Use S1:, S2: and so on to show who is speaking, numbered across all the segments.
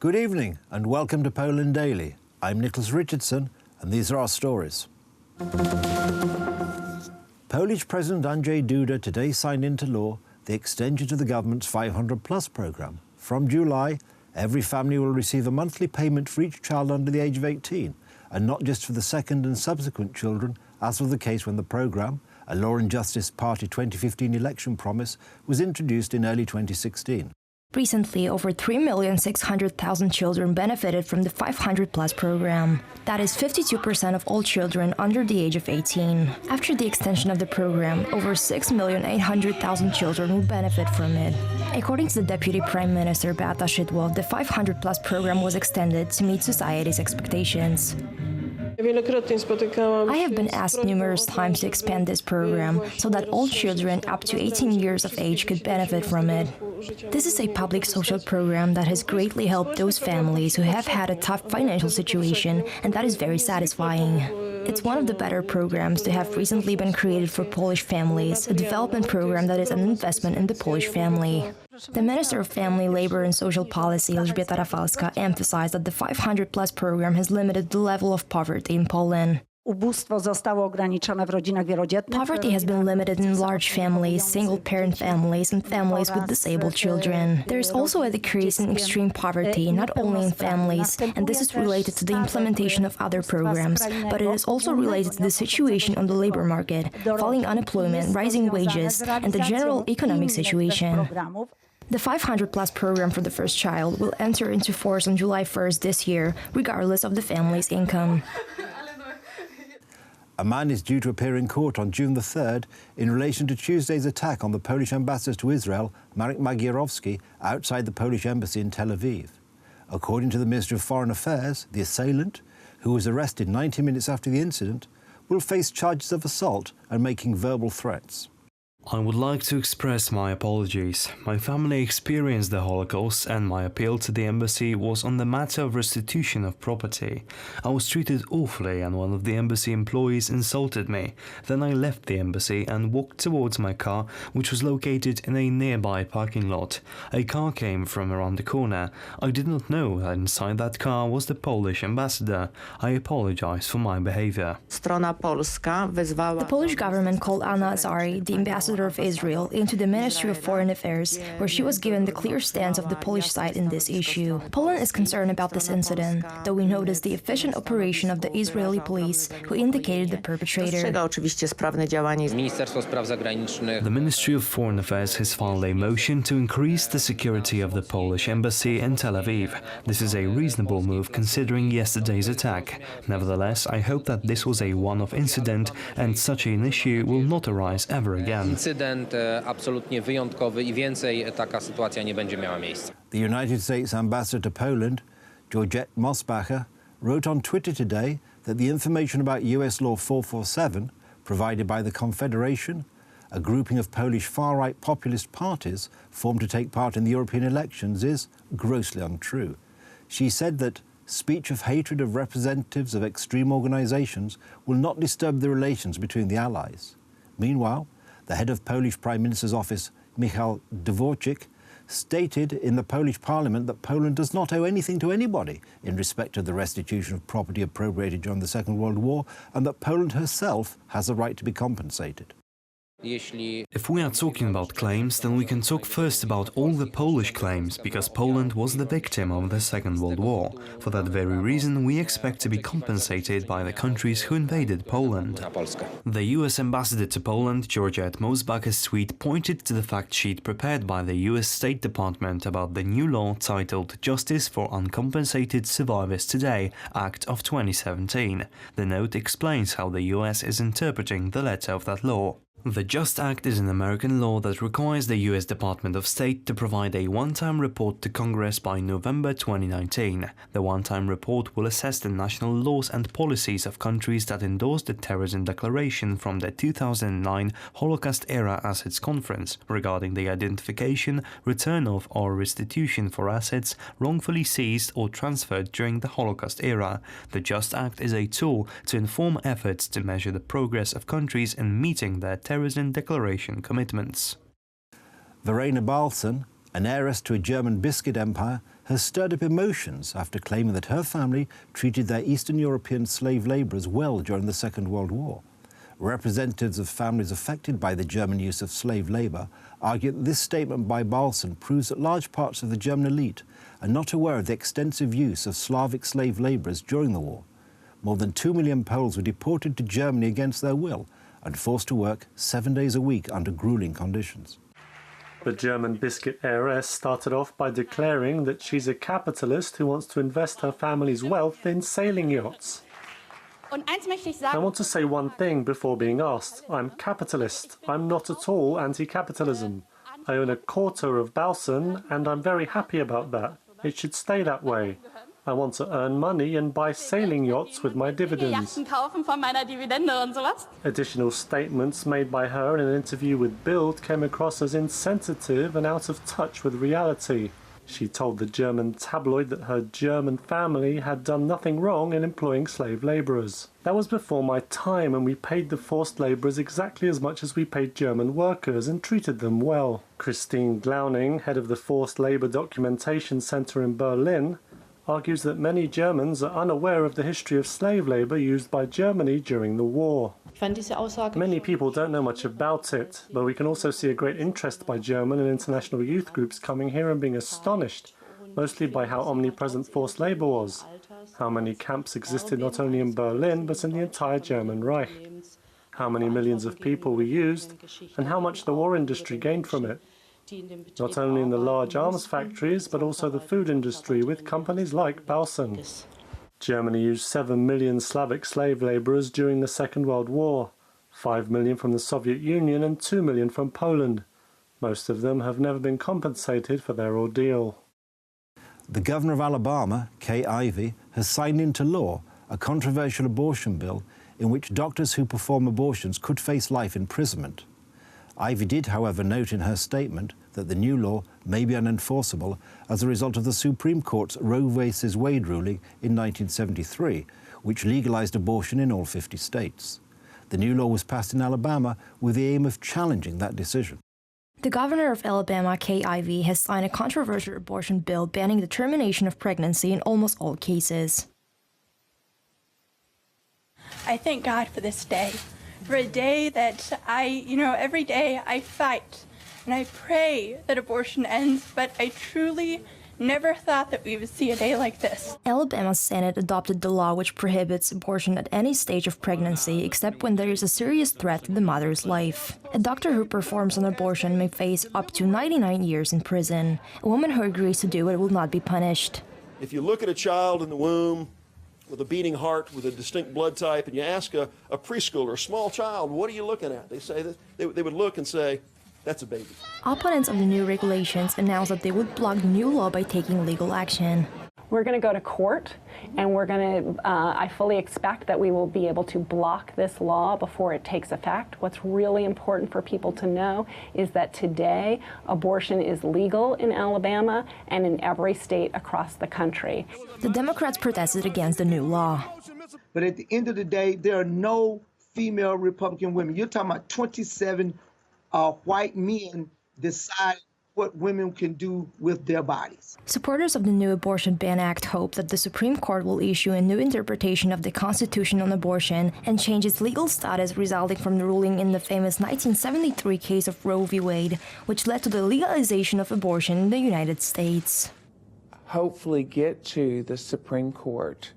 S1: Good evening and welcome to Poland Daily. I'm Nicholas Richardson and these are our stories. Polish President Andrzej Duda today signed into law the extension to the government's 500+ programme. From July, every family will receive a monthly payment for each child under the age of 18, and not just for the second and subsequent children, as was the case when the programme, a Law and Justice Party 2015 election promise, was introduced in early 2016.
S2: Recently, over 3,600,000 children benefited from the 500+ program. That is 52% of all children under the age of 18. After the extension of the program, over 6,800,000 children will benefit from it. According to the Deputy Prime Minister Beata Szydło, the 500+ program was extended to meet society's expectations. I have been asked numerous times to expand this program so that all children up to 18 years of age could benefit from it. This is a public social program that has greatly helped those families who have had a tough financial situation, and that is very satisfying. It's one of the better programs to have recently been created for Polish families, a development program that is an investment in the Polish family. The Minister of Family, Labour and Social Policy, Elżbieta Rafalska, emphasized that the 500+ program has limited the level of poverty in Poland. Poverty has been limited in large families, single-parent families, and families with disabled children. There is also a decrease in extreme poverty, not only in families, and this is related to the implementation of other programs, but it is also related to the situation on the labor market, falling unemployment, rising wages, and the general economic situation. The 500+ program for the first child will enter into force on July 1st this year, regardless of the family's income.
S1: A man is due to appear in court on June the 3rd in relation to Tuesday's attack on the Polish ambassador to Israel, Marek Magierowski, outside the Polish embassy in Tel Aviv. According to the Ministry of Foreign Affairs, the assailant, who was arrested 90 minutes after the incident, will face charges of assault and making verbal threats.
S3: I would like to express my apologies. My family experienced the Holocaust and my appeal to the embassy was on the matter of restitution of property. I was treated awfully and one of the embassy employees insulted me. Then I left the embassy and walked towards my car, which was located in a nearby parking lot. A car came from around the corner. I did not know that inside that car was the Polish ambassador. I apologize for my behavior.
S2: The Polish government called Anna Azari, the ambassador of Israel, into the Ministry of Foreign Affairs, where she was given the clear stance of the Polish side in this issue. Poland is concerned about this incident, though we noticed the efficient operation of the Israeli police, who indicated the perpetrator.
S3: The Ministry of Foreign Affairs has filed a motion to increase the security of the Polish embassy in Tel Aviv. This is a reasonable move considering yesterday's attack. Nevertheless, I hope that this was a one-off incident and such an issue will not arise ever again.
S4: Absolutnie wyjątkowy i więcej taka sytuacja nie będzie miała miejsca.
S1: The United States ambassador to Poland, Georgette Mosbacher, wrote on Twitter today that the information about US Law 447, provided by the Confederation, a grouping of Polish far-right populist parties formed to take part in the European elections, is grossly untrue. She said that speech of hatred of representatives of extreme organizations will not disturb the relations between the allies. Meanwhile, the head of Polish Prime Minister's office, Michał Dworczyk, stated in the Polish parliament that Poland does not owe anything to anybody in respect of the restitution of property appropriated during the Second World War, and that Poland herself has a right to be compensated.
S3: If we are talking about claims, then we can talk first about all the Polish claims, because Poland was the victim of the Second World War. For that very reason, we expect to be compensated by the countries who invaded Poland. The US ambassador to Poland, Georgette Mosbacher's tweet pointed to the fact sheet prepared by the US State Department about the new law titled Justice for Uncompensated Survivors Today, Act of 2017. The note explains how the US is interpreting the letter of that law. The JUST Act is an American law that requires the US Department of State to provide a one-time report to Congress by November 2019. The one-time report will assess the national laws and policies of countries that endorsed the Terrorism Declaration from the 2009 Holocaust-era Assets Conference regarding the identification, return of or restitution for assets wrongfully seized or transferred during the Holocaust era. The JUST Act is a tool to inform efforts to measure the progress of countries in meeting their Terrorism Declaration commitments.
S1: Verena Balson, an heiress to a German biscuit empire, has stirred up emotions after claiming that her family treated their Eastern European slave labourers well during the Second World War. Representatives of families affected by the German use of slave labour argue that this statement by Balson proves that large parts of the German elite are not aware of the extensive use of Slavic slave labourers during the war. More than 2 million Poles were deported to Germany against their will and forced to work 7 days a week under gruelling conditions.
S5: The German biscuit heiress started off by declaring that she's a capitalist who wants to invest her family's wealth in sailing yachts. I want to say one thing before being asked. I'm capitalist. I'm not at all anti-capitalism. I own a quarter of Balson and I'm very happy about that. It should stay that way. I want to earn money and buy sailing yachts with my dividends. Additional statements made by her in an interview with Bild came across as insensitive and out of touch with reality. She told the German tabloid that her German family had done nothing wrong in employing slave labourers. That was before my time, and we paid the forced labourers exactly as much as we paid German workers and treated them well. Christine Glauning, head of the Forced Labour Documentation Centre in Berlin, argues that many Germans are unaware of the history of slave labour used by Germany during the war. Many people don't know much about it, but we can also see a great interest by German and international youth groups coming here and being astonished, mostly by how omnipresent forced labour was, how many camps existed not only in Berlin but in the entire German Reich, how many millions of people were used, and how much the war industry gained from it. Not only in the large arms factories, but also the food industry with companies like Balson. Germany used 7 million Slavic slave labourers during the Second World War, 5 million from the Soviet Union and 2 million from Poland. Most of them have never been compensated for their ordeal.
S1: The governor of Alabama, Kay Ivey, has signed into law a controversial abortion bill in which doctors who perform abortions could face life imprisonment. Ivey did, however, note in her statement that the new law may be unenforceable as a result of the Supreme Court's Roe v. Wade ruling in 1973, which legalized abortion in all 50 states. The new law was passed in Alabama with the aim of challenging that decision.
S2: The governor of Alabama, Kay Ivey, has signed a controversial abortion bill banning the termination of pregnancy in almost all cases.
S6: I thank God for this day. For a day that every day I fight and I pray that abortion ends, but I truly never thought that we would see a day like this.
S2: Alabama's Senate adopted the law which prohibits abortion at any stage of pregnancy except when there is a serious threat to the mother's life. A doctor who performs an abortion may face up to 99 years in prison. A woman who agrees to do it will not be punished.
S7: If you look at a child in the womb with a beating heart, with a distinct blood type, and you ask a preschooler, a small child, what are you looking at? They say that they would look and say, that's a baby.
S2: Opponents of the new regulations announced that they would block the new law by taking legal action.
S8: We're going to go to court, and we're going to, I fully expect that we will be able to block this law before it takes effect. What's really important for people to know is that today, abortion is legal in Alabama and in every state across the country.
S2: The Democrats protested against the new law.
S9: But at the end of the day, there are no female Republican women. You're talking about 27 white men decide what women can do with their bodies.
S2: Supporters of the new Abortion Ban Act hope that the Supreme Court will issue a new interpretation of the Constitution on abortion and change its legal status resulting from the ruling in the famous 1973 case of Roe v. Wade, which led to the legalization of abortion in the United States.
S10: Hopefully get to the Supreme Court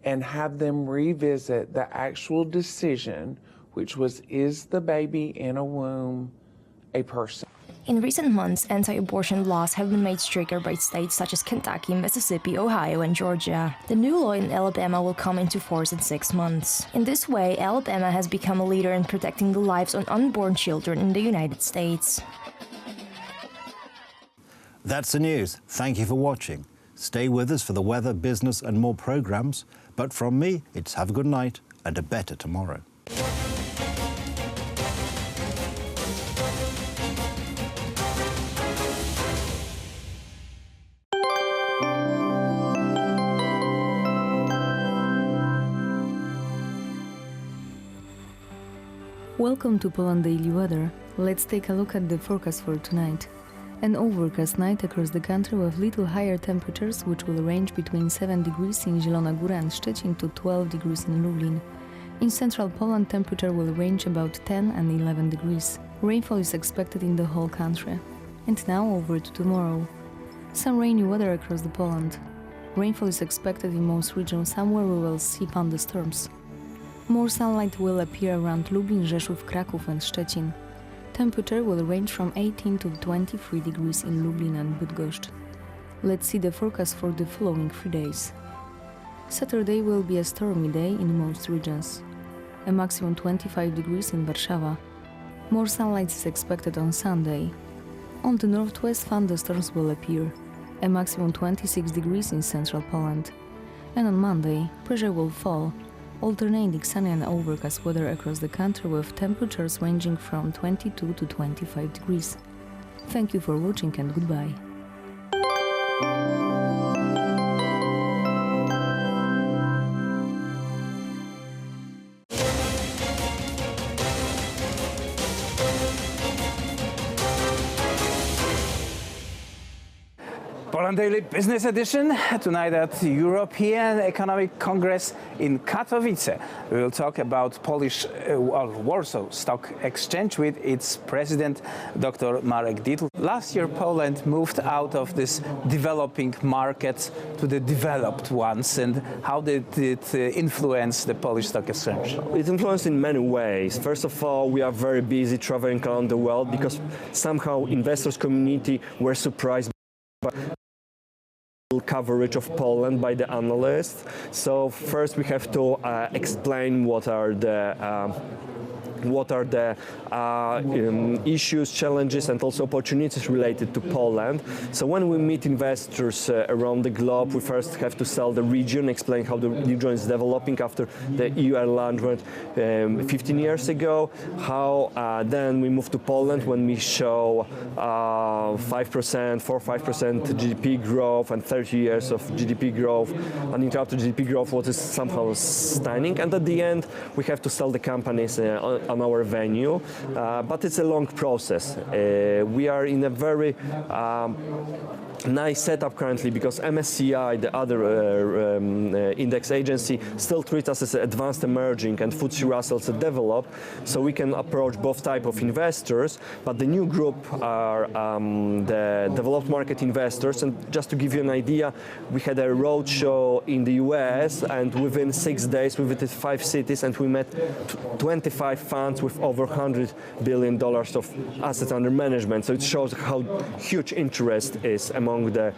S10: and have them revisit the actual decision, which was, is the baby in a womb a person?
S2: In recent months, anti-abortion laws have been made stricter by states such as Kentucky, Mississippi, Ohio, and Georgia. The new law in Alabama will come into force in 6 months. In this way, Alabama has become a leader in protecting the lives of unborn children in the United States.
S1: That's the news. Thank you for watching. Stay with us for the weather, business, and more programs. But from me, it's have a good night and a better tomorrow.
S11: Welcome to Poland Daily Weather. Let's take a look at the forecast for tonight. An overcast night across the country with little higher temperatures, which will range between 7 degrees in Zielona Góra and Szczecin to 12 degrees in Lublin. In central Poland, temperature will range about 10 and 11 degrees. Rainfall is expected in the whole country. And now over to tomorrow. Some rainy weather across the Poland. Rainfall is expected in most regions, somewhere we will see thunderstorms. More sunlight will appear around Lublin, Rzeszów, Kraków and Szczecin. Temperature will range from 18 to 23 degrees in Lublin and Bydgoszcz. Let's see the forecast for the following 3 days. Saturday will be a stormy day in most regions. A maximum 25 degrees in Warszawa. More sunlight is expected on Sunday. On the northwest, thunderstorms will appear. A maximum 26 degrees in central Poland. And on Monday, pressure will fall, alternating sunny and overcast weather across the country with temperatures ranging from 22 to 25 degrees. Thank you for watching and goodbye.
S12: Poland Daily Business Edition, tonight at the European Economic Congress in Katowice. We will talk about Warsaw Stock Exchange with its president, Dr. Marek Dietl. Last year, Poland moved out of this developing markets to the developed ones. And how did it influence the Polish Stock Exchange?
S13: It influenced in many ways. First of all, we are very busy traveling around the world because somehow investors community were surprised by coverage of Poland by the analysts. So first we have to explain what are the issues, challenges and also opportunities related to Poland. So when we meet investors around the globe, we first have to sell the region, explain how the region is developing after the EU enlargement 15 years ago, how then we move to Poland when we show 5%, 4-5% GDP growth and 30 years of GDP growth, uninterrupted GDP growth, what is somehow stunning. And at the end, we have to sell the companies on our venue, but it's a long process. We are in a very nice setup currently because MSCI, the other index agency, still treats us as advanced emerging and FTSE Russell as developed, so we can approach both type of investors, but the new group are the developed market investors. And just to give you an idea, we had a roadshow in the US and within 6 days we visited 5 cities and we met 25 funds with over $100 billion of assets under management. So it shows how huge interest is among the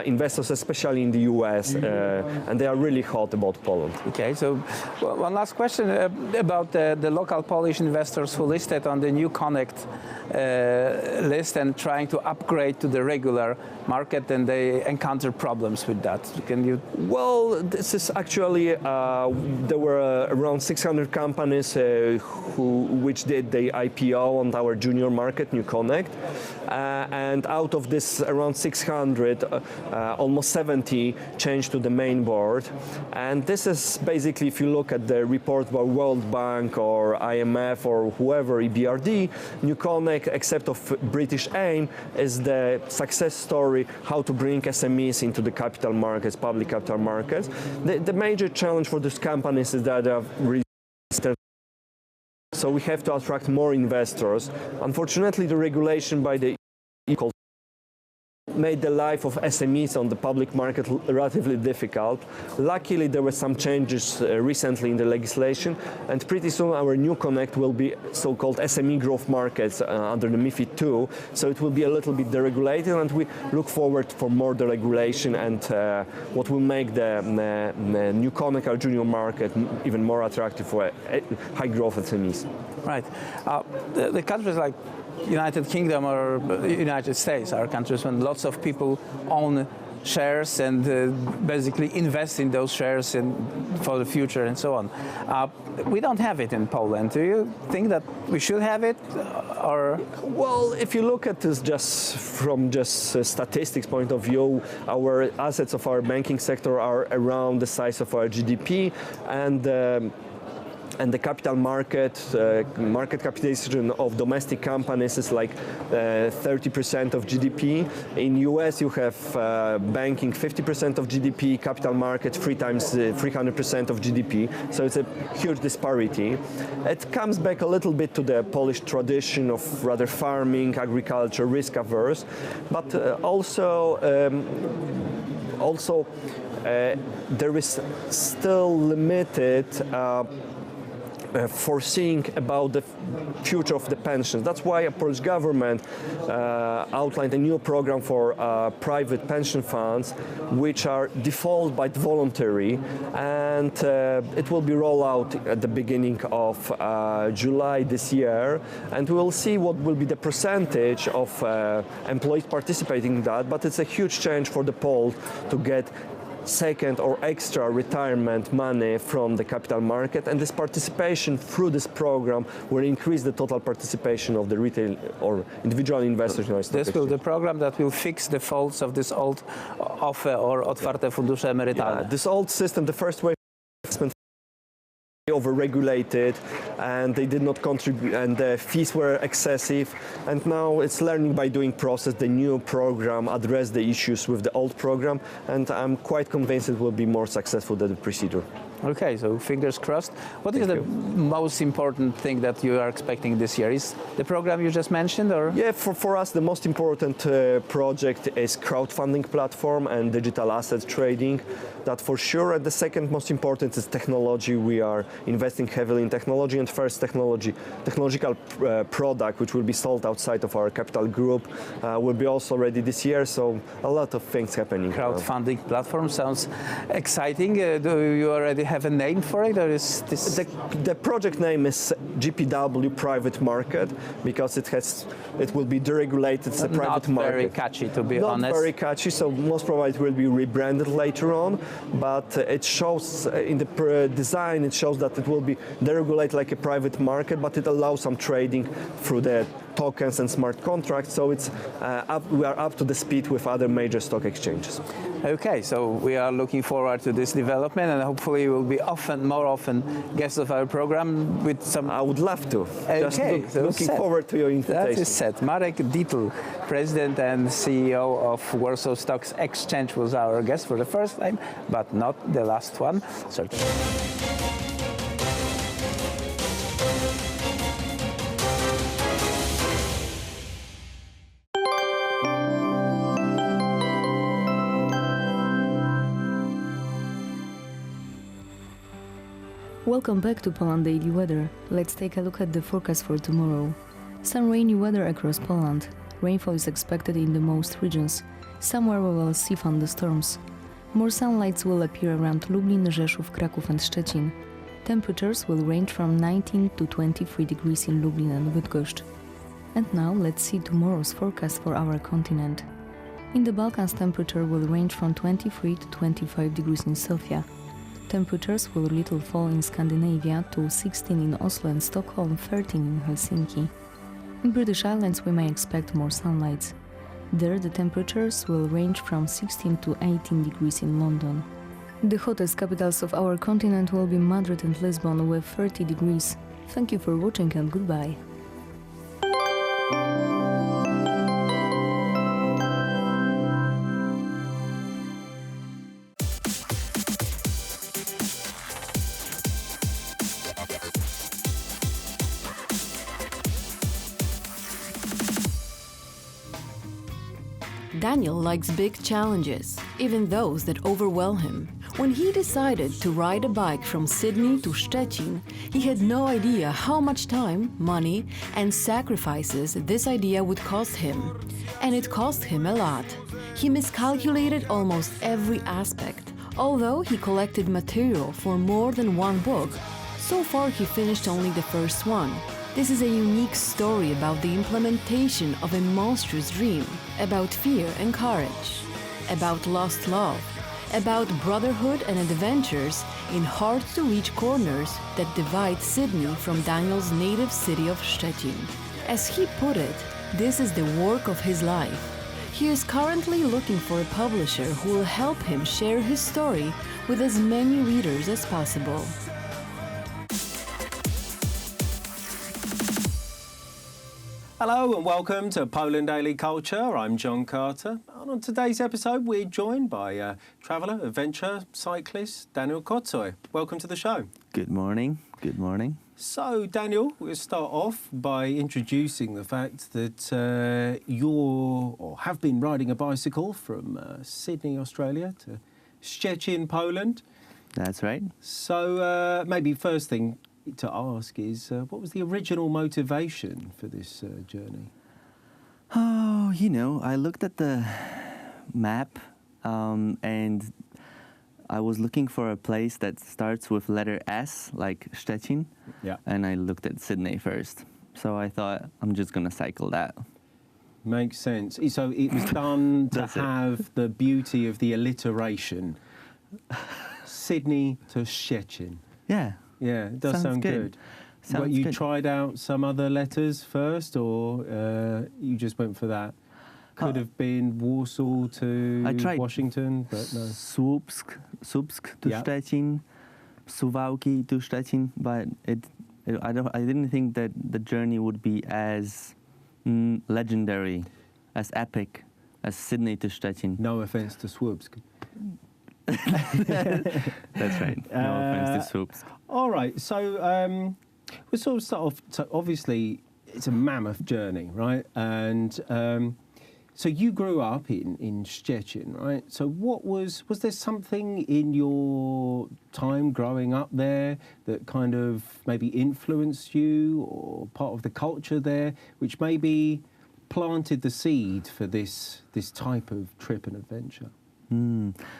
S13: investors, especially in the US, and they are really hot about Poland.
S12: Okay, so one last question about the local Polish investors who listed on the new Connect list and trying to upgrade to the regular market, and they encounter problems with that. Can you?
S13: Well, this is actually there were around 600 companies which did the IPO on our junior market, New Connect, and out of this around 600, almost 70 changed to the main board. And this is basically, if you look at the report by World Bank or IMF or whoever, EBRD, New Connect, except of British AIM, is the success story how to bring SMEs into the capital markets, public capital markets. The major challenge for these companies is that they are resistant. So we have to attract more investors. Unfortunately, the regulation by the EU made the life of SMEs on the public market relatively difficult. Luckily, there were some changes recently in the legislation, and pretty soon our New Connect will be so-called SME growth markets under the MiFID II. So it will be a little bit deregulated, and we look forward for more deregulation and what will make the New Connect, our junior market, even more attractive for high growth SMEs.
S12: Right. The countries like United Kingdom or United States are countries when lots of people own shares and basically invest in those shares for the future and so on. We don't have it in Poland. Do you think that we should have it? Or?
S13: Well, if you look at this just from statistics point of view, our assets of our banking sector are around the size of our GDP, and and the capital market capitalization of domestic companies is like 30% of GDP. In US, you have banking 50% of GDP, capital market 300% of GDP. So it's a huge disparity. It comes back a little bit to the Polish tradition of rather farming, agriculture, risk averse, but also there is still limited foreseeing about the future of the pensions. That's why the Polish government outlined a new program for private pension funds, which are default but voluntary, and it will be rolled out at the beginning of July this year, and we will see what will be the percentage of employees participating in that, but it's a huge change for the Poles to get second or extra retirement money from the capital market, and this participation through this program will increase the total participation of the retail or individual investors in our stock exchange.
S12: This will be the program that will fix the faults of this old OFE or otwarte fundusze emerytalne.
S13: This old system, the first wave over-regulated, and they did not contribute, and the fees were excessive, and now it's learning by doing process. The new program addressed the issues with the old program, and I'm quite convinced it will be more successful than the procedure.
S12: Okay, so fingers crossed. What is the most important thing that you are expecting this year? Is the program you just mentioned, or?
S13: Yeah, for us the most important project is crowdfunding platform and digital asset trading. That for sure. And the second most important is technology. We are investing heavily in technology, and first technological product which will be sold outside of our capital group will be also ready this year. So a lot of things happening.
S12: Crowdfunding platform sounds exciting. Do you already have a name for it, or is this?
S13: The project name is GPW Private Market because it will be deregulated. It's a private market.
S12: Not very catchy, to be honest.
S13: Not very catchy. So most probably it will be rebranded later on. But it shows in the design. It shows that it will be deregulated like a private market, but it allows some trading through the tokens and smart contracts. So it's we are up to the speed with other major stock exchanges.
S12: Okay, so we are looking forward to this development, and hopefully you will be more often guests of our program with some.
S13: I would love to.
S12: Okay,
S13: Just looking forward to your invitation.
S12: That is set. Marek Dietl, President and CEO of Warsaw Stock Exchange, was our guest for the first time, but not the last one. Certainly.
S11: Welcome back to Poland Daily Weather. Let's take a look at the forecast for tomorrow. Some rainy weather across Poland. Rainfall is expected in the most regions. Somewhere we will see thunderstorms. More sunlight will appear around Lublin, Rzeszów, Kraków and Szczecin. Temperatures will range from 19 to 23 degrees in Lublin and Bydgoszcz. And now let's see tomorrow's forecast for our continent. In the Balkans, temperature will range from 23 to 25 degrees in Sofia. Temperatures will little fall in Scandinavia to 16 in Oslo and Stockholm, 13 in Helsinki. In British Islands we may expect more sunlight. There the temperatures will range from 16 to 18 degrees in London. The hottest capitals of our continent will be Madrid and Lisbon with 30 degrees. Thank you for watching and goodbye.
S14: Daniel likes big challenges, even those that overwhelm him. When he decided to ride a bike from Sydney to Szczecin, he had no idea how much time, money, and sacrifices this idea would cost him. And it cost him a lot. He miscalculated almost every aspect. Although he collected material for more than one book, so far he finished only the first one. This is a unique story about the implementation of a monstrous dream, about fear and courage, about lost love, about brotherhood and adventures in hard-to-reach corners that divide Sydney from Daniel's native city of Szczecin. As he put it, this is the work of his life. He is currently looking for a publisher who will help him share his story with as many readers as possible.
S15: Hello and welcome to Poland Daily Culture. I'm John Carter. And on today's episode, we're joined by traveller, adventurer, cyclist Daniel Kotoy. Welcome to the show.
S16: Good morning. Good morning.
S15: So, Daniel, we'll start off by introducing the fact that you have been riding a bicycle from Sydney, Australia to Szczecin, Poland.
S16: That's right.
S15: So, maybe first thing to ask is, what was the original motivation for this journey?
S16: Oh, I looked at the map and I was looking for a place that starts with letter S, like Szczecin.
S15: Yeah.
S16: And I looked at Sydney first. So I thought, I'm just going to cycle that.
S15: Makes sense. So it was done to have the beauty of the alliteration. Sydney to Szczecin.
S16: Yeah.
S15: Yeah, it does
S16: Sounds
S15: sound
S16: good.
S15: But
S16: Sounds
S15: you
S16: good.
S15: tried out some other letters first, or you just went for that? Could have been Warsaw to
S16: I tried
S15: Washington, but no.
S16: Słupsk to Szczecin, Suwałki to Szczecin, but I didn't think that the journey would be as legendary, as epic as Sydney to Szczecin.
S15: No offence to Słupsk.
S16: That's right. No offence to Słupsk.
S15: All right, so we'll sort of start off. So obviously, it's a mammoth journey, right? And so you grew up in Szczecin, right? So was there something in your time growing up there that kind of maybe influenced you, or part of the culture there, which maybe planted the seed for this type of trip and adventure?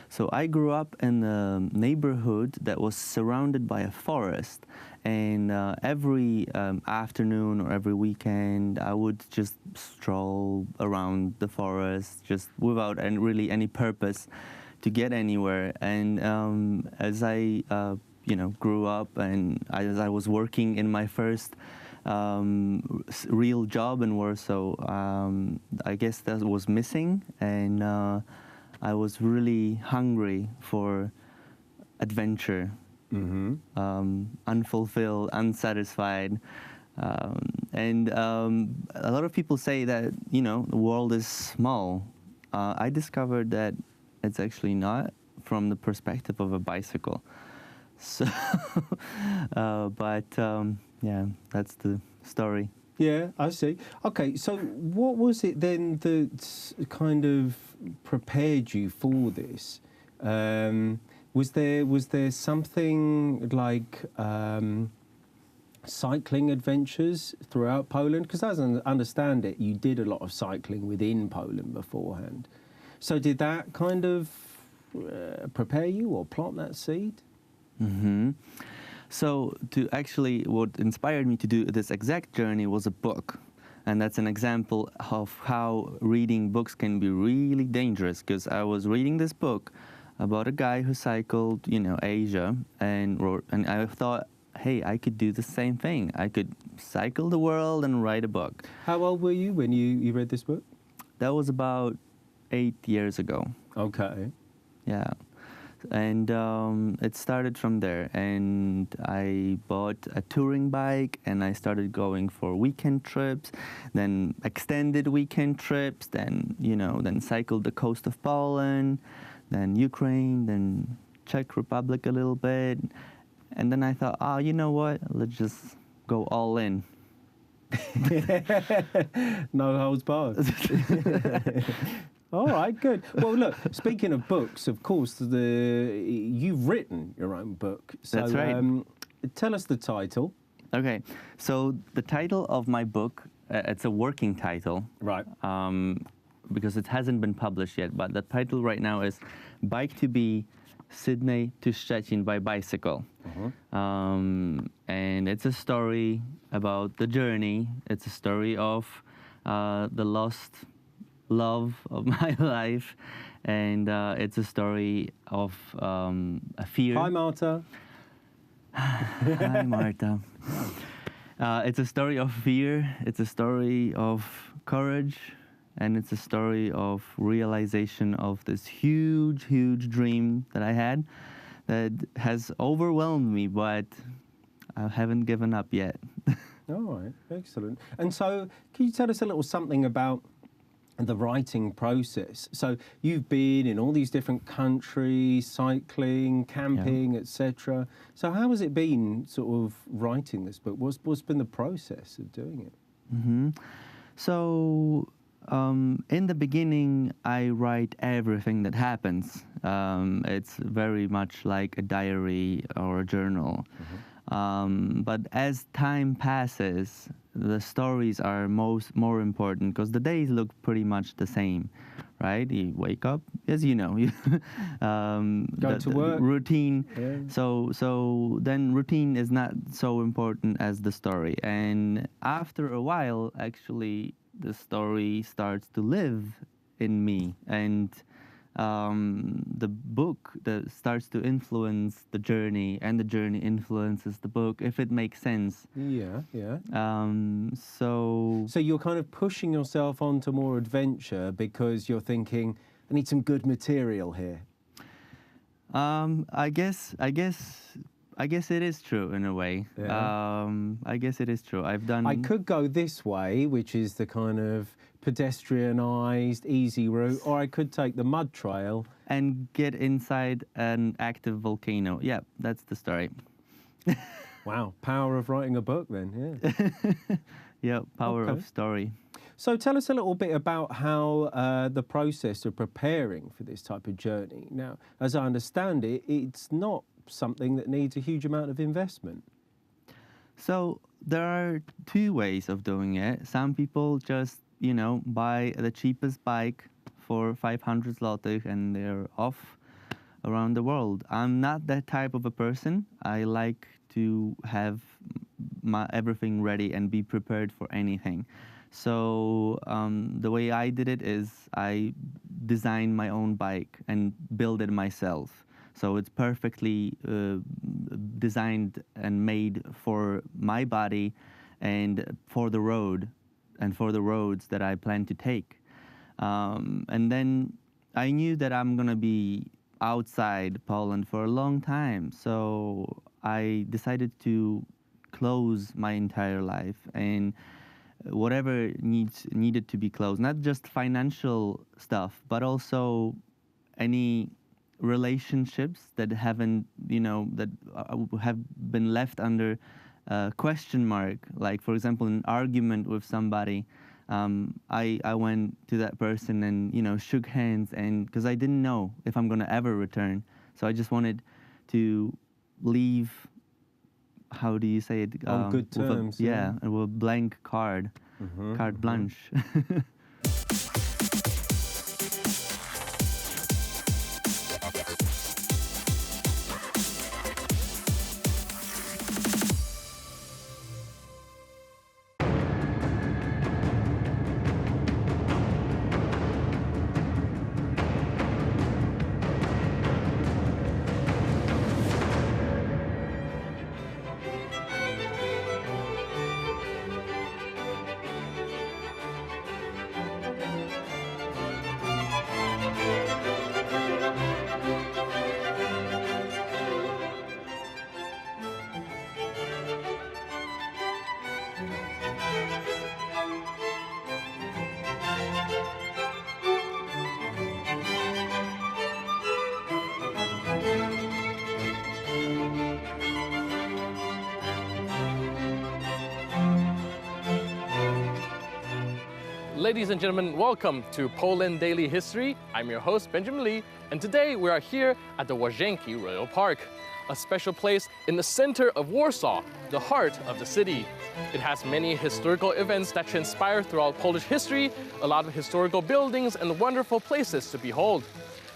S16: So I grew up in a neighborhood that was surrounded by a forest, and every afternoon or every weekend I would just stroll around the forest just without really any purpose to get anywhere. And as I grew up, and as I was working in my first real job in Warsaw, I guess that was missing, and I was really hungry for adventure, unfulfilled, unsatisfied. And a lot of people say that, the world is small. I discovered that it's actually not, from the perspective of a bicycle. So, yeah, that's the story.
S15: Yeah, I see. Okay, so what was it then that kind of prepared you for this? Was there something like cycling adventures throughout Poland? Because as I understand it, you did a lot of cycling within Poland beforehand. So did that kind of prepare you or plant that seed?
S16: Mm-hmm. So what inspired me to do this exact journey was a book. And that's an example of how reading books can be really dangerous, because I was reading this book about a guy who cycled, Asia, and I thought, hey, I could do the same thing. I could cycle the world and write a book.
S15: How old were you when you read this book?
S16: That was about 8 years ago.
S15: Okay.
S16: Yeah. And it started from there, and I bought a touring bike, and I started going for weekend trips, then extended weekend trips, then cycled the coast of Poland, then Ukraine, then Czech Republic a little bit, and then I thought, you know what, let's just go all in.
S15: No holds barred. All right, good. Well, look, speaking of books, of course, you've written your own book. So,
S16: that's right.
S15: Tell us the title.
S16: Okay, so the title of my book, it's a working title.
S15: Right.
S16: Because it hasn't been published yet, but the title right now is Bike to Be, Sydney to Szczecin by Bicycle. And it's a story about the journey. It's a story of the lost love of my life, and it's a story of a fear.
S15: Hi, Marta.
S16: Hi, Marta. It's a story of fear, it's a story of courage, and it's a story of realization of this huge, huge dream that I had that has overwhelmed me, but I haven't given up yet.
S15: All right, excellent. And so, can you tell us a little something about the writing process? So, you've been in all these different countries, cycling, camping, etc. So, how has it been, sort of, writing this book? What's been the process of doing it?
S16: Mm-hmm. So, in the beginning, I write everything that happens. It's very much like a diary or a journal. But as time passes, the stories are more important because the days look pretty much the same, right? You wake up, as you know,
S15: go to work,
S16: routine.
S15: Yeah.
S16: So then routine is not so important as the story. And after a while, actually, the story starts to live in me, and the book that starts to influence the journey, and the journey influences the book, if it makes sense.
S15: Yeah, yeah.
S16: So
S15: you're kind of pushing yourself onto more adventure because you're thinking, I need some good material here.
S16: I guess it is true in a way.
S15: Yeah.
S16: I guess it is true.
S15: I could go this way, which is the kind of pedestrianised, easy route, or I could take the mud trail.
S16: And get inside an active volcano. Yeah, that's the story.
S15: Wow, power of writing a book then, yeah.
S16: Yeah, power of story.
S15: So tell us a little bit about how the process of preparing for this type of journey. Now, as I understand it, it's not something that needs a huge amount of investment.
S16: So there are two ways of doing it. Some people just, buy the cheapest bike for 500 zlotych and they're off around the world. I'm not that type of a person. I like to have everything ready and be prepared for anything. So the way I did it is I designed my own bike and built it myself. So it's perfectly designed and made for my body and for the road and for the roads that I plan to take. And then I knew that I'm going to be outside Poland for a long time. So I decided to close my entire life and whatever needed to be closed, not just financial stuff, but also any relationships that haven't, that have been left under question mark. Like, for example, an argument with somebody, I went to that person and, shook hands, and because I didn't know if I'm going to ever return. So I just wanted to leave, how do you say it?
S15: On good terms.
S16: With a blank card, carte blanche.
S17: Ladies and gentlemen, welcome to Poland Daily History. I'm your host, Benjamin Lee, and today we are here at the Łazienki Royal Park, a special place in the center of Warsaw, the heart of the city. It has many historical events that transpire throughout Polish history, a lot of historical buildings and wonderful places to behold.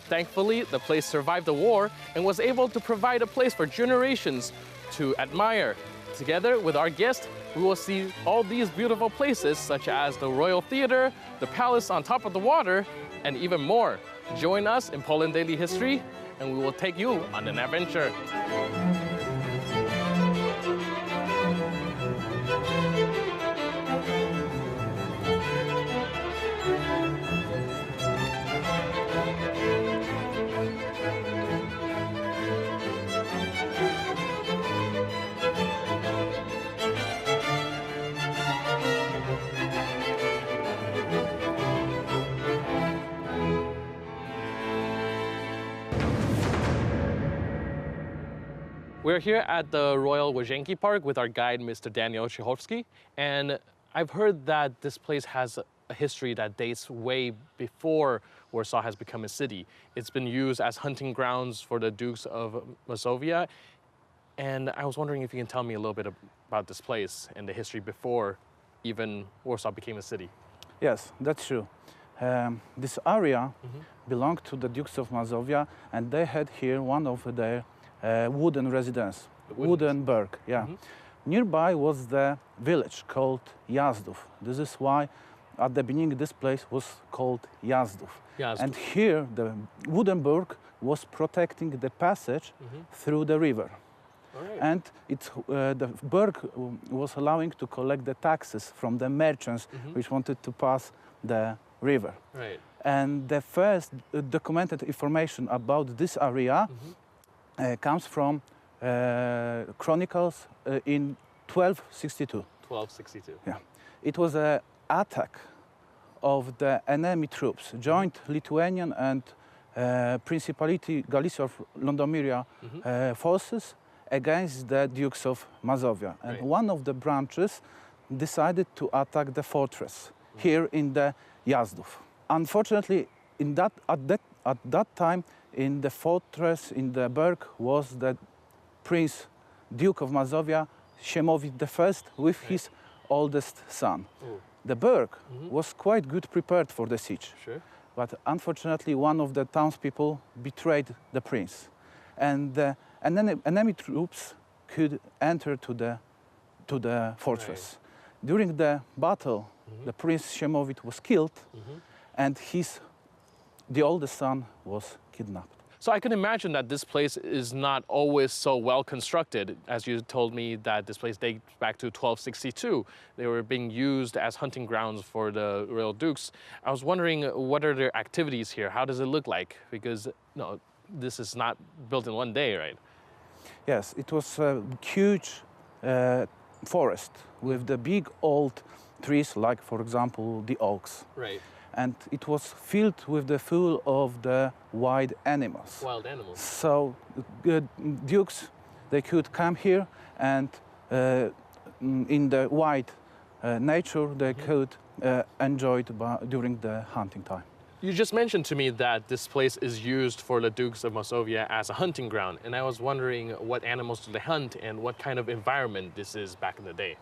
S17: Thankfully, the place survived the war and was able to provide a place for generations to admire. Together with our guest, we will see all these beautiful places such as the Royal Theater, the palace on top of the water, and even more. Join us in Poland Daily History, and we will take you on an adventure. We're here at the Royal Łazienki Park with our guide, Mr. Daniel Cichowski, and I've heard that this place has a history that dates way before Warsaw has become a city. It's been used as hunting grounds for the Dukes of Mazovia, and I was wondering if you can tell me a little bit about this place and the history before even Warsaw became a city.
S12: Yes, that's true. This area belonged to the Dukes of Mazovia, and they had here one of their wooden residence, wooden burg. Yeah. Nearby was the village called Jazdów. This is why at the beginning this place was called Jazdów. And here the wooden burg was protecting the passage through the river. And the burg was allowing to collect the taxes from the merchants which wanted to pass the river. And the first documented information about this area comes from chronicles in 1262.
S17: 1262.
S12: Yeah. It was an attack of the enemy troops, joint Lithuanian and Principality Galicia of Landomiria forces against the Dukes of Mazovia. And one of the branches decided to attack the fortress here in the Jazdów. Unfortunately, at that time, in the fortress, in the burg, was the Prince Duke of Mazovia, Siemowit I, with his oldest son. The burg was quite good prepared for the siege, but unfortunately one of the townspeople betrayed the prince, and the enemy troops could enter to the fortress. During the battle, the Prince Siemowit was killed, and the oldest son was kidnapped.
S17: So I can imagine that this place is not always so well constructed. As you told me that this place dates back to 1262. They were being used as hunting grounds for the royal dukes. I was wondering, what are their activities here? How does it look like? Because this is not built in one day, right?
S12: Yes, it was a huge forest with the big old trees, like, for example, the oaks. And it was filled with the full of the wild animals.
S17: Wild animals.
S12: So dukes, they could come here, and in the wild nature, they could enjoy it during the hunting time.
S17: You just mentioned to me that this place is used for the Dukes of Mazovia as a hunting ground, and I was wondering what animals do they hunt and what kind of environment this is back in the day.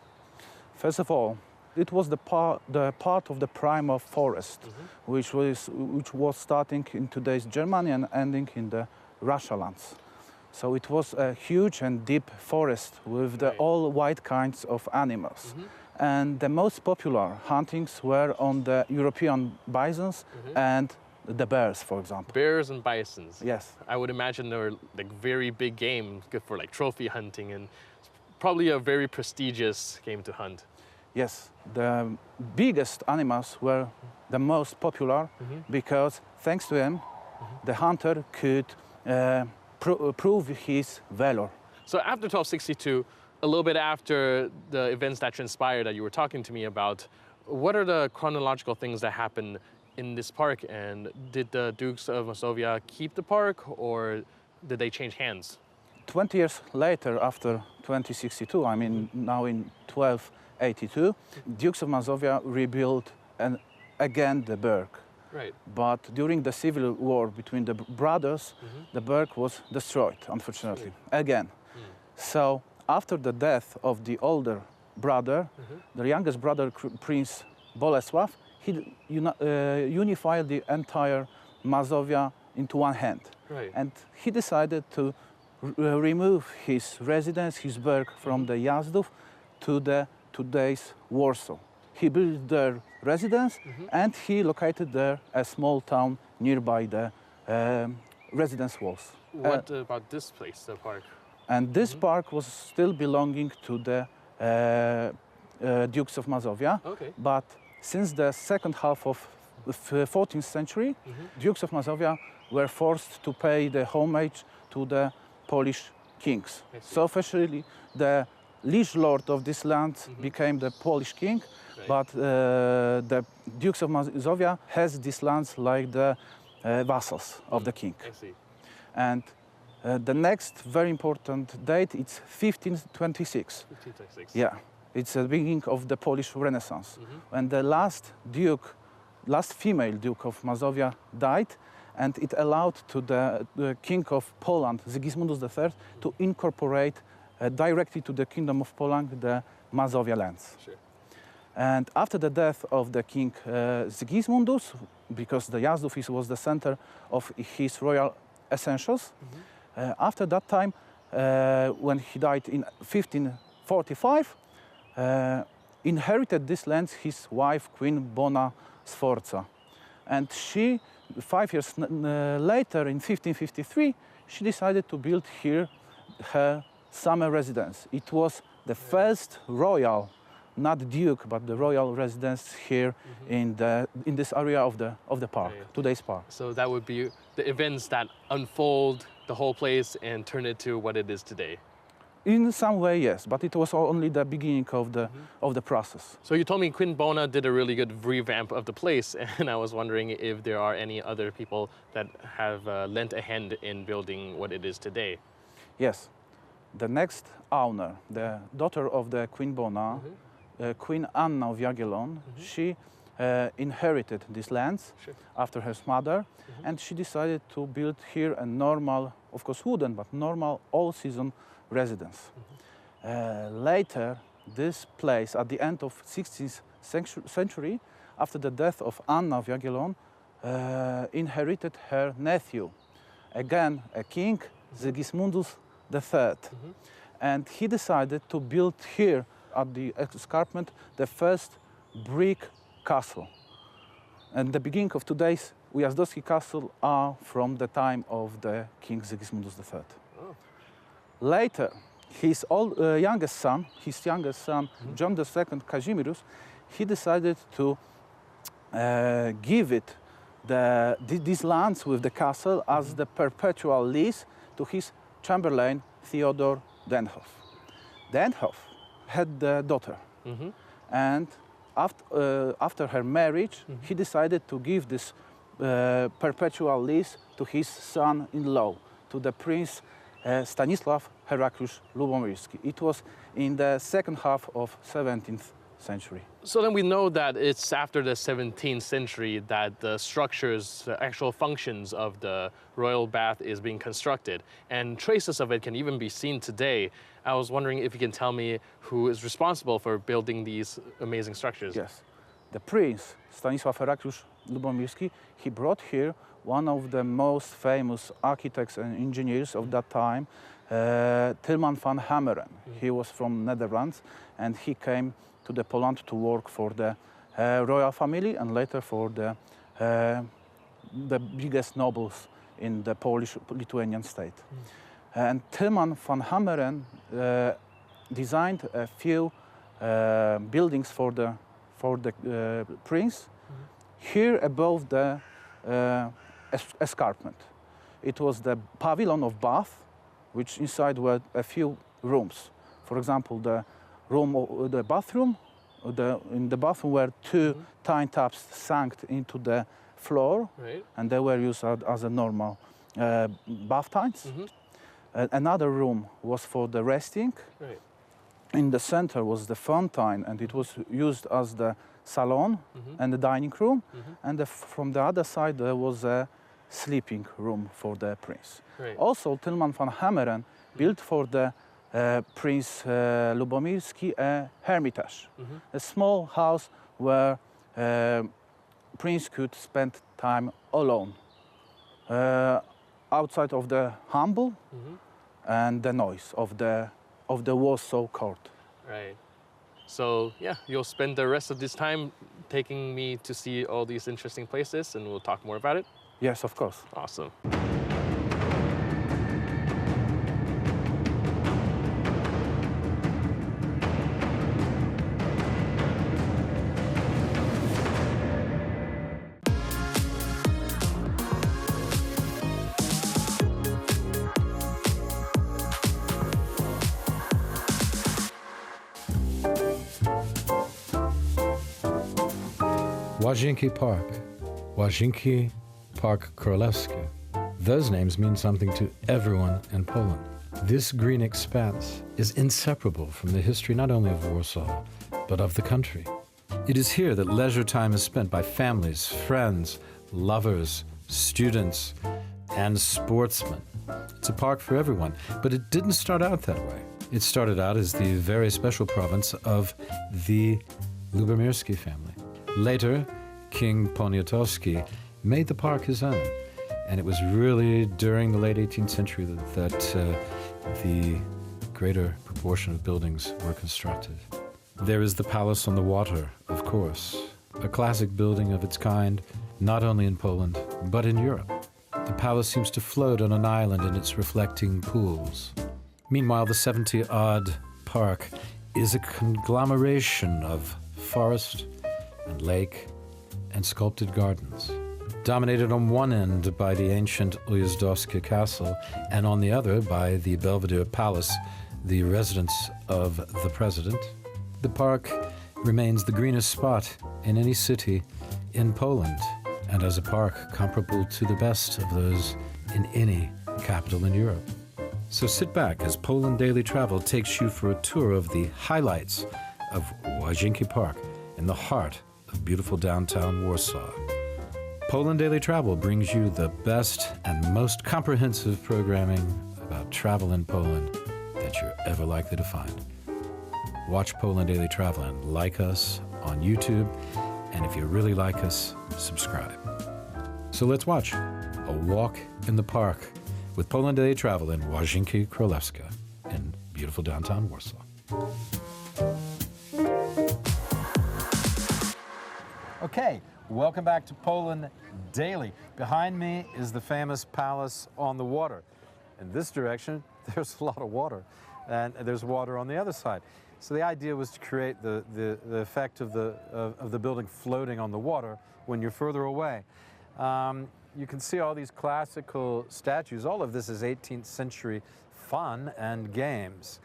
S12: First of all, it was the part of the primal forest, which was starting in today's Germany and ending in the Russia lands. So it was a huge and deep forest with all white kinds of animals. And the most popular huntings were on the European bisons and the bears, for example.
S17: Bears and bisons.
S12: Yes.
S17: I would imagine they were like very big game, good for like trophy hunting, and probably a very prestigious game to hunt.
S12: Yes, the biggest animals were the most popular because thanks to them, the hunter could prove his valor.
S17: So after 1262, a little bit after the events that transpired that you were talking to me about, what are the chronological things that happened in this park? And did the Dukes of Mazovia keep the park, or did they change hands?
S12: 20 years later, after 2062, I mean now in 1282, Dukes of Mazovia rebuilt again the burg. But during the civil war between the brothers, the burg was destroyed, unfortunately, again. So after the death of the older brother, the youngest brother, Prince Bolesław, he unified the entire Mazovia into one hand. And he decided to remove his residence, his burg, from the Jazdów to the today's Warsaw. He built their residence and he located there a small town nearby the residence walls.
S17: What about this place, the park?
S12: And this park was still belonging to the Dukes of Mazovia, but since the second half of the 14th century, Dukes of Mazovia were forced to pay the homage to the Polish kings. So officially, the liege lord of this land became the Polish king, but the Dukes of Mazovia has these lands like the vassals of the king.
S17: I see.
S12: And The next very important date is 1526.
S17: 1526.
S12: Yeah, it's the beginning of the Polish Renaissance. When the last female Duke of Mazovia died, and it allowed to the King of Poland, Sigismundus III, to incorporate directly to the Kingdom of Poland the Mazovia lands.
S17: Sure.
S12: And after the death of the King Sigismundus, because the Yazdów was the center of his royal essentials, after that time, when he died in 1545, inherited this land his wife, Queen Bona Sforza. And she, 5 years later, in 1553, she decided to build here her summer residence. It was the first royal, not duke, but the royal residence here in this area of the park, today's park.
S17: So that would be the events that unfold the whole place and turn it to what it is today.
S12: In some way, yes, but it was only the beginning of the process.
S17: So you told me Queen Bona did a really good revamp of the place, and I was wondering if there are any other people that have lent a hand in building what it is today.
S12: Yes, the next owner, the daughter of the Queen Bona, Queen Anna of Jagiellon, she inherited these lands after her mother, and she decided to build here a normal, of course wooden, but normal all-season residence. Later, this place, at the end of 16th century, after the death of Anna of Jagiellon, inherited her nephew, again a king, Sigismundus III. And he decided to build here at the escarpment the first brick castle. And the beginning of today's Ujazdowski Castle are from the time of the King Sigismundus III.
S17: Oh.
S12: Later, his youngest son, John II Kazimierz, he decided to give it these lands with the castle as the perpetual lease to his chamberlain Theodor Denhof. Denhof had a daughter, and after her marriage, he decided to give this perpetual lease to his son-in-law, to the Prince Stanisław Heraclius Lubomirski. It was in the second half of 17th century.
S17: So then we know that it's after the 17th century that the structures, the actual functions of the royal bath is being constructed, and traces of it can even be seen today. I was wondering if you can tell me who is responsible for building these amazing structures.
S12: Yes, the Prince Stanisław Heraclius Lubomirski, he brought here one of the most famous architects and engineers of that time, Tilman van Hammeren. He was from Netherlands, and he came to the Poland to work for the royal family and later for the biggest nobles in the Polish-Lithuanian state. And Tilman van Hammeren designed a few buildings for the prince here above the escarpment. It was the pavilion of bath, which inside were a few rooms. For example, the bathroom. In the bathroom were two tiny taps sunk into the floor, and they were used as a normal bath times. Another room was for the resting. In the center was the fountain, and it was used as the salon and the dining room. And from the other side there was a sleeping room for the prince. Also, Tilman van Hammeren built for the Prince Lubomirski a hermitage, a small house where prince could spend time alone, outside of the humble and the noise of the Warsaw court.
S17: Right. So yeah, you'll spend the rest of this time taking me to see all these interesting places, and we'll talk more about it?
S12: Yes, of course.
S17: Awesome.
S18: Łazienki Park, Łazienki Park Królewskie, Those names mean something to everyone in Poland. This green expanse is inseparable from the history not only of Warsaw, but of the country. It is here that leisure time is spent by families, friends, lovers, students, and sportsmen. It's a park for everyone, but it didn't start out that way. It started out as the very special province of the Lubomirski family. Later, King Poniatowski made the park his own, and it was really during the late 18th century that the greater proportion of buildings were constructed. There is the Palace on the Water, of course, a classic building of its kind, not only in Poland, but in Europe. The palace seems to float on an island in its reflecting pools. Meanwhile, the 70-odd park is a conglomeration of forest and lake and sculpted gardens, dominated on one end by the ancient Ujazdowski Castle and on the other by the Belvedere Palace, the residence of the president. The park remains the greenest spot in any city in Poland, and as a park comparable to the best of those in any capital in Europe. So sit back as Poland Daily Travel takes you for a tour of the highlights of Łazienki Park in the heart of beautiful downtown Warsaw. Poland Daily Travel brings you the best and most comprehensive programming about travel in Poland that you're ever likely to find. Watch Poland Daily Travel and like us on YouTube, and if you really like us, subscribe. So let's watch A Walk in the Park with Poland Daily Travel in Łazienki Królewskie in beautiful downtown Warsaw. Okay, welcome back to Poland Daily. Behind me is the famous Palace on the Water. In this direction, there's a lot of water, and there's water on the other side. So the idea was to create the effect of the building floating on the water when you're further away. You can see all these classical statues. All of this is 18th century fun and games,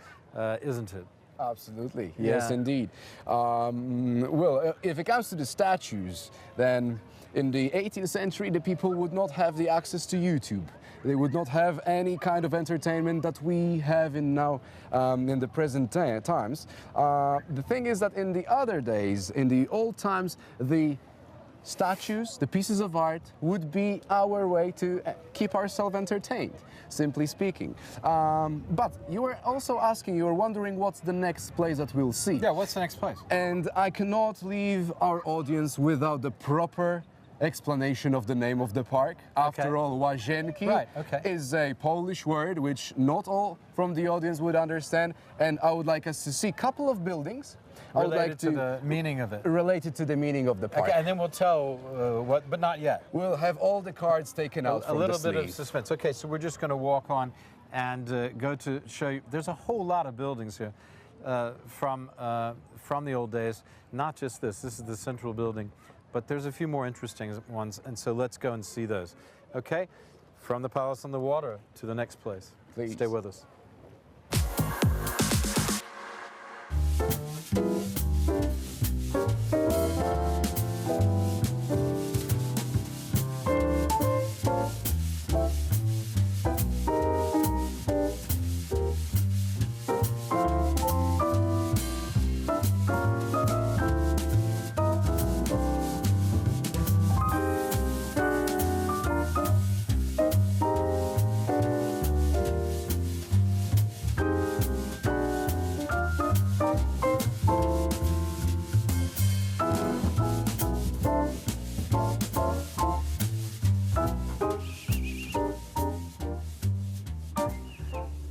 S18: isn't it?
S19: Absolutely, yes, indeed. Well, if it comes to the statues, then in the 18th century, the people would not have the access to YouTube. They would not have any kind of entertainment that we have in now in the present times. The thing is that in the other days, in the old times, the statues, the pieces of art, would be our way to keep ourselves entertained, simply speaking. But you were also asking, you were wondering what's the next place that we'll see.
S18: Yeah, what's the next place?
S19: And I cannot leave our audience without the proper explanation of the name of the park. After all, Łazienki is a Polish word which not all from the audience would understand, and I would like us to see a couple of buildings.
S18: Related to the meaning of it.
S19: Related to the meaning of the park.
S18: Okay, and then we'll tell what, but not yet.
S19: We'll have all the cards taken out from the
S18: A little bit of
S19: sleeve.
S18: suspense. Okay, so we're just going to walk on and go to show you. There's a whole lot of buildings here from the old days. Not just this. This is the central building. But there's a few more interesting ones, and so let's go and see those. Okay? From the Palace on the Water to the next place.
S19: Please.
S18: Stay with us.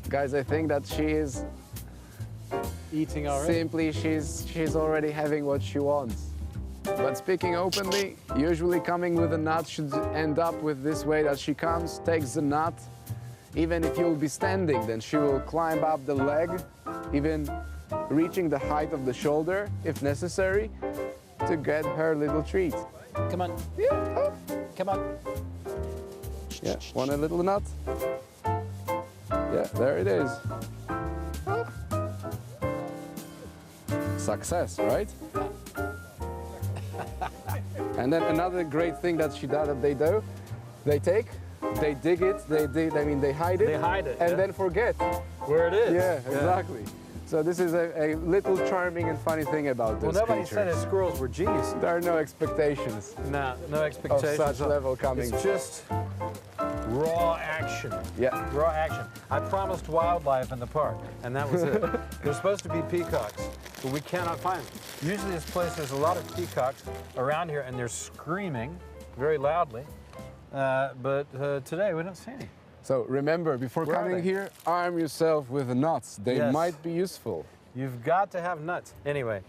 S19: Guys, I think that she is
S18: eating already.
S19: Simply, she's already having what she wants. But speaking openly, usually coming with a nut should end up with this way that she comes, takes the nut. Even if you'll be standing, then she will climb up the leg, even reaching the height of the shoulder, if necessary, to get her little treat.
S18: Come on.
S19: Yeah. Oh.
S18: Come on.
S19: Yeah. Want a little nut? Yeah, there it is. Oh. Success, right? And then another great thing that they do, they take they dig it, they hide it.
S17: They hide it,
S19: and
S17: yeah.
S19: then forget
S17: Where it is.
S19: Yeah, exactly. So this is a little charming and funny thing about this
S17: Well, nobody
S19: creature.
S17: said his squirrels were geniuses.
S19: There are no expectations.
S17: No expectations.
S19: Of such level coming.
S17: It's just raw action.
S19: Yeah.
S17: Raw action. I promised wildlife in the park, and that was it. There's supposed to be peacocks, but we cannot find them. Usually this place, there's a lot of peacocks around here, and they're screaming very loudly. But today we don't see any.
S19: So remember, before
S17: Where are
S19: coming
S17: they?
S19: here, arm yourself with nuts. They
S17: Yes.
S19: might be useful.
S17: You've got to have nuts. Anyway,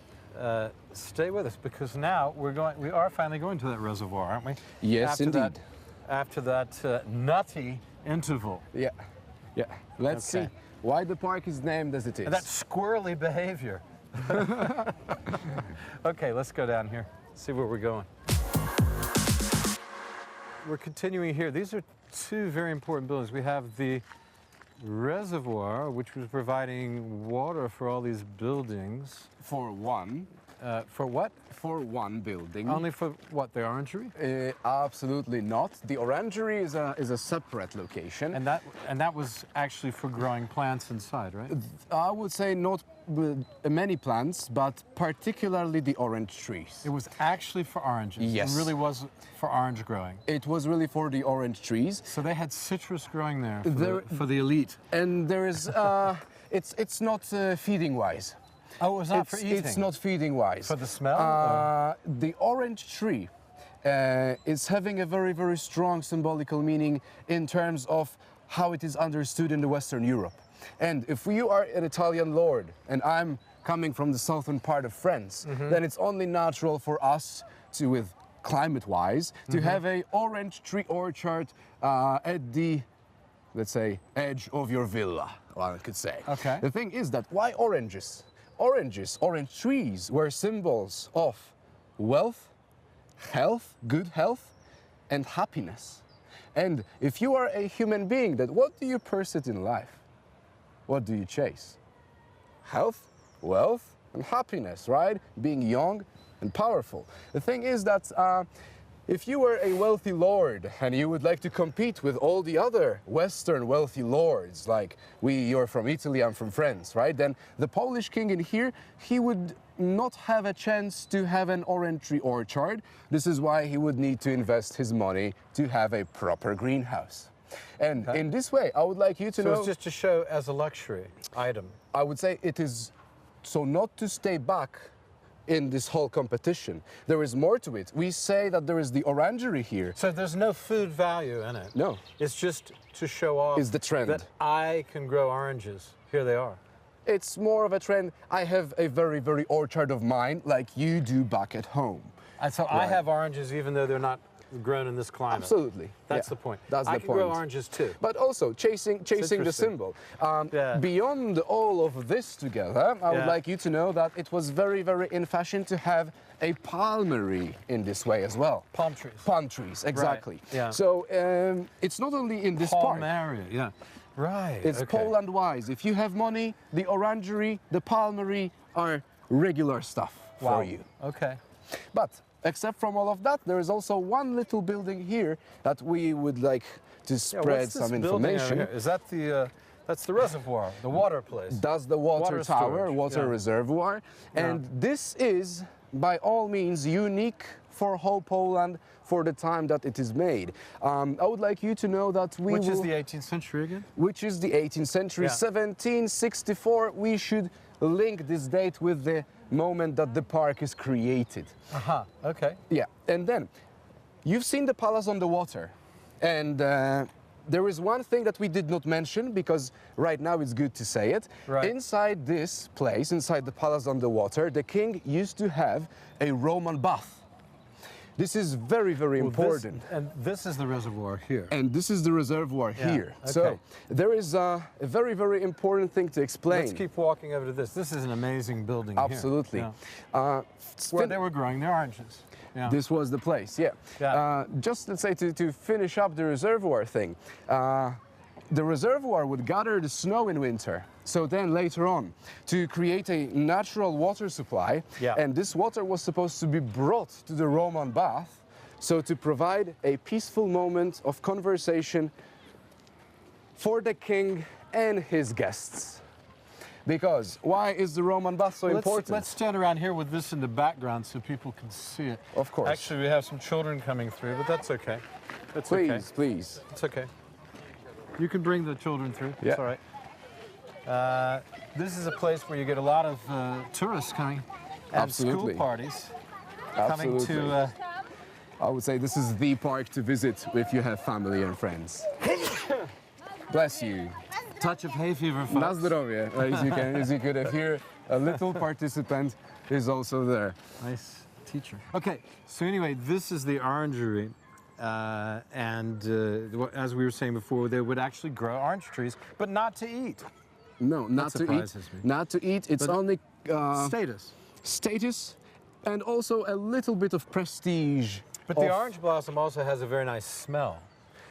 S17: stay with us because now we are finally going to that reservoir, aren't we?
S19: Yes,
S17: after
S19: indeed.
S17: After that nutty interval.
S19: Yeah. Let's see why the park is named as it is.
S17: And that squirrely behavior. Okay, let's go down here, see where we're going. We're continuing here. These are two very important buildings. We have the reservoir, which was providing water for all these buildings.
S19: For one.
S17: For what?
S19: For one building.
S17: Only for what, the orangery?
S19: Absolutely not. The orangery is a separate location.
S17: And that was actually for growing plants inside, right?
S19: I would say not many plants, but particularly the orange trees.
S17: It was actually for oranges.
S19: Yes.
S17: It really was for orange growing.
S19: It was really for the orange trees.
S17: So they had citrus growing there for,
S19: There-
S17: the elite.
S19: And there is, it's not feeding wise.
S17: Oh, it was not for eating?
S19: It's not feeding wise.
S17: For the smell?
S19: The orange tree is having a very, very strong symbolical meaning in terms of how it is understood in the Western Europe. And if you are an Italian lord and I'm coming from the southern part of France, then it's only natural for us to, with climate-wise, to have a orange tree orchard at the, let's say, edge of your villa, one could say.
S17: Okay.
S19: The thing is that why oranges? Orange trees were symbols of wealth, health, good health, and happiness. And if you are a human being, then what do you pursue in life? What do you chase? Health, wealth, and happiness, right? Being young and powerful. The thing is that if you were a wealthy lord and you would like to compete with all the other Western wealthy lords, like you're from Italy, I'm from France, right? Then the Polish king in here, he would not have a chance to have an orange tree orchard. This is why he would need to invest his money to have a proper greenhouse. And in this way, I would like you to know...
S17: So it's just to show as a luxury item?
S19: I would say it is so not to stay back in this whole competition. There is more to it. We say that there is the orangery here.
S17: So there's no food value in it?
S19: No.
S17: It's just to show off
S19: It's the trend.
S17: that I can grow oranges. Here they are.
S19: It's more of a trend. I have a very, very orchard of mine, like you do back at home.
S17: And so I have oranges even though they're not grown in this climate.
S19: Absolutely.
S17: That's
S19: Yeah.
S17: the point.
S19: That's
S17: I
S19: the
S17: can
S19: point.
S17: grow oranges too.
S19: But also chasing the
S17: interesting.
S19: symbol. Beyond all of this together, I would like you to know that it was very, very in fashion to have a palmery in this way as well.
S17: Palm trees.
S19: Palm trees, exactly.
S17: Right. Yeah.
S19: So it's not only in this park.
S17: Palmaria, yeah. Right.
S19: It's
S17: okay.
S19: Poland-wise. If you have money, the orangery, the palmery are regular stuff for you.
S17: Okay.
S19: But except from all of that, there is also one little building here that we would like to spread
S17: what's this
S19: some
S17: building
S19: information.
S17: over here? Is that the that's the reservoir, the water place?
S19: That's the water tower,
S17: storage,
S19: water reservoir. And this is, by all means, unique for whole Poland for the time that it is made. I would like you to know that
S17: Which is the 18th century again?
S19: Which is the 18th century,
S17: Yeah.
S19: 1764. We should link this date with the moment that the park is created.
S17: Aha, okay.
S19: Yeah, and then you've seen the palace on the water, and there is one thing that we did not mention because right now it's good to say it.
S17: Right.
S19: Inside this place, inside the palace on the water, the king used to have a Roman bath. This is very, very important.
S17: And this is the reservoir here.
S19: And this is the reservoir here.
S17: okay.
S19: So there is a very, very important thing to explain.
S17: Let's keep walking over to this. This is an amazing building
S19: Absolutely.
S17: here. Yeah. Where they were growing their oranges. Yeah.
S19: This was the place, yeah. Just let's say to finish up the reservoir thing, the reservoir would gather the snow in winter. So then later on, to create a natural water supply, and this water was supposed to be brought to the Roman bath So to provide a peaceful moment of conversation for the king and his guests. Because why is the Roman bath so important?
S18: Let's stand around here with this in the background so people can see it.
S19: Of course.
S18: Actually, we have some children coming through, but that's okay. That's
S19: please,
S18: okay.
S19: Please.
S18: It's okay. You can bring the children through.
S19: Yeah.
S18: It's all right. This is a place where you get a lot of tourists coming and
S19: Absolutely.
S18: school parties
S19: Absolutely.
S18: coming to...
S19: I would say this is the park to visit if you have family and friends. Bless you.
S18: Touch of hay fever, folks.
S19: Na zdrowie. As you could hear, a little participant is also there.
S18: Nice teacher. Okay, so anyway, this is the orangery. As we were saying before, they would actually grow orange trees, but not to eat.
S19: No, not to eat. Not to eat. It's only
S18: status.
S19: Status, and also a little bit of prestige.
S18: But the orange blossom also has a very nice smell.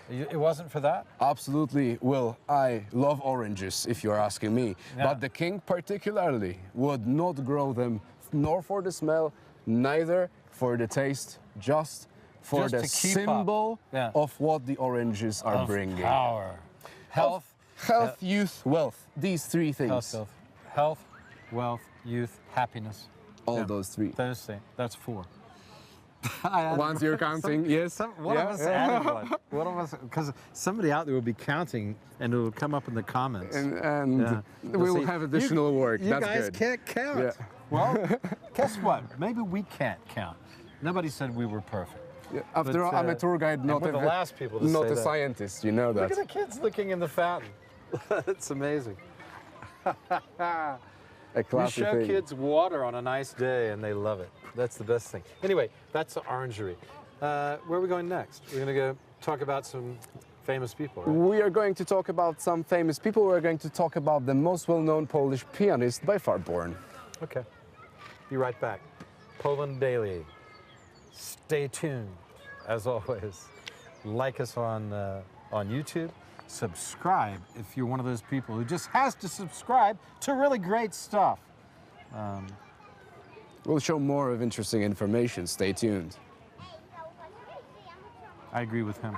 S18: It wasn't for that?
S19: Absolutely. Well, I love oranges, if you're asking me.
S18: Yeah.
S19: But the king particularly would not grow them, nor for the smell, neither for the taste, just for the symbol of what the oranges are bringing.
S18: Power. Health.
S19: Health, youth, wealth. These three things.
S18: Health, wealth, youth, happiness.
S19: All those three.
S18: Those things. That's four.
S19: Once you're counting, yes.
S18: One of us added one. One of us, because somebody out there will be counting, and it will come up in the comments.
S19: And we'll have additional work.
S18: You
S19: That's
S18: guys
S19: good.
S18: can't count.
S19: Yeah.
S18: Well, guess what? Maybe we can't count. Nobody said we were perfect.
S19: Yeah, after all, I'm a tour guide, not
S18: we're the last people to
S19: not
S18: say
S19: a
S18: that.
S19: scientist. You know that.
S18: Look at the kids looking in the fountain. It's amazing.
S19: A classy
S18: You show
S19: thing.
S18: kids water on a nice day, and they love it. That's the best thing. Anyway, that's the orangery. Where are we going next? We're going to go talk about some famous people, right?
S19: We are going to talk about some famous people. We're going to talk about the most well-known Polish pianist by far born.
S18: Okay. Be right back. Poland Daily. Stay tuned, as always. Like us on YouTube. Subscribe if you're one of those people who just has to subscribe to really great stuff.
S19: We'll show more of interesting information. Stay tuned.
S18: I agree with him.